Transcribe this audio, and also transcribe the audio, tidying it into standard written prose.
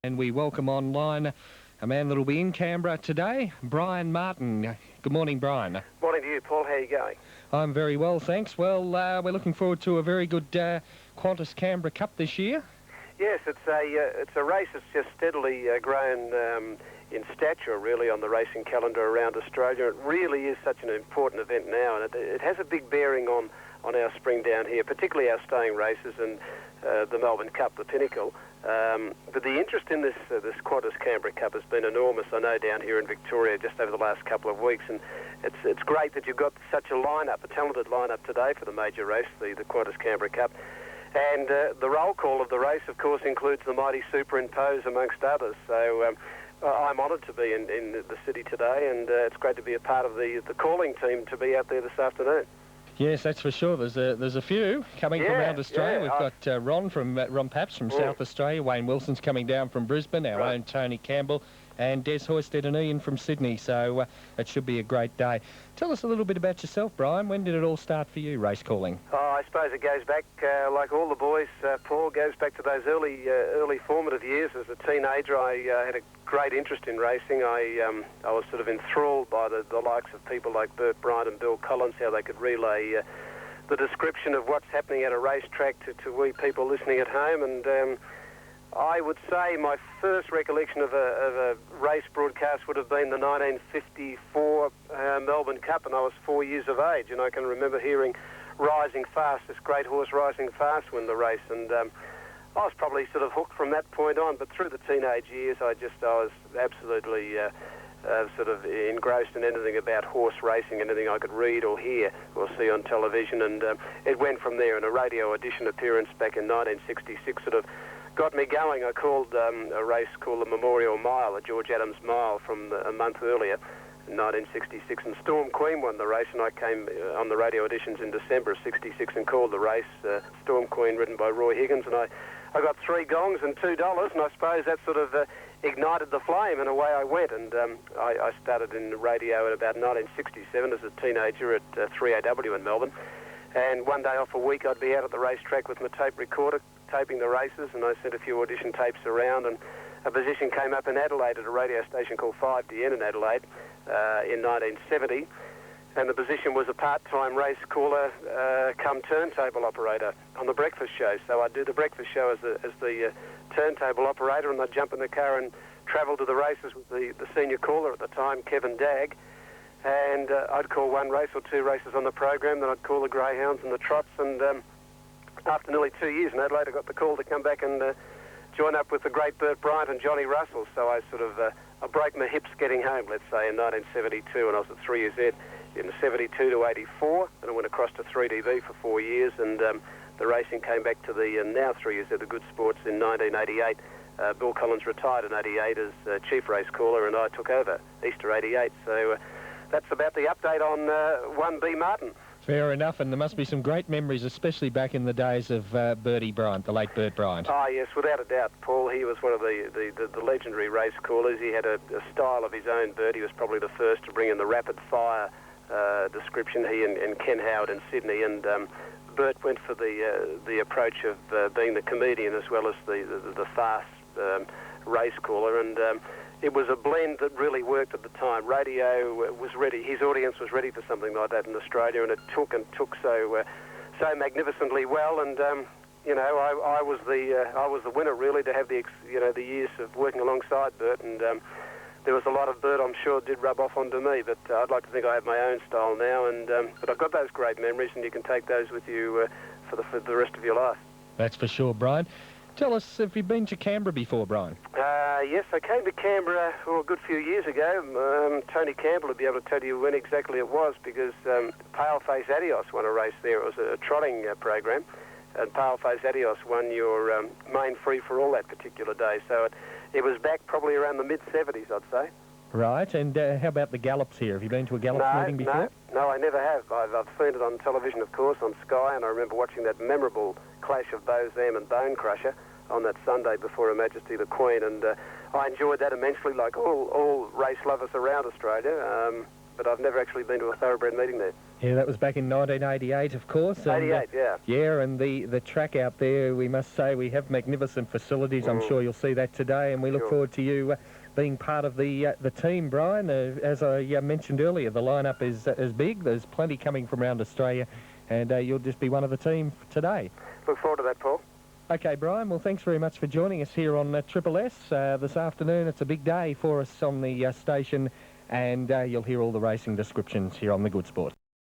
And we welcome online a man that'll be in Canberra today, Bryan Martin. Good morning, Bryan. Morning to you, Paul. How are you going? I'm very well, thanks. Well, we're looking forward to a very good Qantas Canberra Cup this year. Yes, it's a race that's just steadily grown in stature, really, on the racing calendar around Australia. It really is such an important event now, and it has a big bearing on our spring down here, particularly our staying races and the Melbourne Cup, the pinnacle. But the interest in this Qantas Canberra Cup has been enormous, I know, down here in Victoria just over the last couple of weeks, and it's great that you've got such a lineup, a talented lineup today for the major race, the Qantas Canberra Cup. And the roll call of the race, of course, includes the mighty Superimpose, amongst others. So I'm honoured to be in the city today, and it's great to be a part of the calling team to be out there this afternoon. Yes, that's for sure. There's a few coming from around Australia. Yeah, We've got Ron Paps from South Australia. Wayne Wilson's coming down from Brisbane. Our own Tony Campbell. And Des Hoisted and Ian from Sydney. So it should be a great day. Tell us a little bit about yourself, Bryan. When did it all start for you, race calling? Oh, I suppose it goes back, like all the boys, Paul, goes back to those early formative years. As a teenager, I had a great interest in racing. I was sort of enthralled by the likes of people like Bert Bryant and Bill Collins, how they could relay the description of what's happening at a racetrack to we people listening at home. And I would say my first recollection of a race broadcast would have been the 1954 Melbourne Cup, and I was 4 years of age, and I can remember hearing Rising Fast, this great horse Rising Fast, win the race, and I was probably sort of hooked from that point on. But through the teenage years, I was absolutely sort of engrossed in anything about horse racing, anything I could read or hear or see on television, and it went from there. And a radio audition appearance back in 1966 sort of got me going. I called a race called the Memorial Mile, a George Adams Mile, from a month earlier, in 1966, and Storm Queen won the race, and I came on the radio auditions in December of 66 and called the race, Storm Queen, ridden by Roy Higgins, and I got 3 gongs and $2, and I suppose that sort of ignited the flame, and away I went. And I started in radio at about 1967 as a teenager at 3AW in Melbourne, and one day off a week I'd be out at the racetrack with my tape recorder taping the races, and I sent a few audition tapes around, and a position came up in Adelaide at a radio station called 5DN in Adelaide in 1970, and the position was a part-time race caller come turntable operator on the breakfast show. So I'd do the breakfast show as the turntable operator, and I'd jump in the car and travel to the races with the senior caller at the time, Kevin Dagg, and I'd call 1 race or 2 races on the program, then I'd call the greyhounds and the trots, and after nearly 2 years in Adelaide, I got the call to come back and join up with the great Bert Bryant and Johnny Russell. So I sort of I broke my hips getting home, let's say, in 1972, and I was at 3UZ in 72 to 84, and I went across to 3DB for 4 years, and the racing came back to the now 3UZ, the Good Sports, in 1988. Bill Collins retired in 88 as chief race caller, and I took over Easter 88. So that's about the update on 1B Martin. Fair enough, and there must be some great memories, especially back in the days of Bertie Bryant, the late Bert Bryant. Oh, yes, without a doubt, Paul. He was one of the legendary race callers. He had a style of his own. Bertie was probably the first to bring in the rapid-fire description, he and Ken Howard in Sydney, and Bert went for the approach of being the comedian as well as the fast race caller, and it was a blend that really worked at the time. Radio was ready. His audience was ready for something like that in Australia, and it took so magnificently well. And I was the winner, really, to have the years of working alongside Bert. And there was a lot of Bert, I'm sure, did rub off onto me. But I'd like to think I have my own style now. And but I've got those great memories, and you can take those with you for the rest of your life. That's for sure, Bryan. Tell us, have you been to Canberra before, Bryan? Yes, I came to Canberra a good few years ago. Tony Campbell would be able to tell you when exactly it was, because Paleface Adios won a race there. It was a trotting program, and Paleface Adios won your main free-for-all that particular day. So it was back probably around the mid-70s, I'd say. Right, and how about the gallops here? Have you been to a gallops meeting before? No, I never have. I've seen it on television, of course, on Sky, and I remember watching that memorable clash of Bozam and Bone Crusher on that Sunday before Her Majesty the Queen, and I enjoyed that immensely, like all race lovers around Australia, but I've never actually been to a thoroughbred meeting there. Yeah, that was back in 1988, of course. And, 88, yeah. Yeah, and the track out there, we must say, we have magnificent facilities. I'm sure you'll see that today, and we look forward to you being part of the team, Brian. As I mentioned earlier, the lineup is big. There's plenty coming from around Australia, and you'll just be one of the team today. Look forward to that, Paul. Okay, Brian, well, thanks very much for joining us here on Triple S this afternoon. It's a big day for us on the station, and you'll hear all the racing descriptions here on The Good Sport.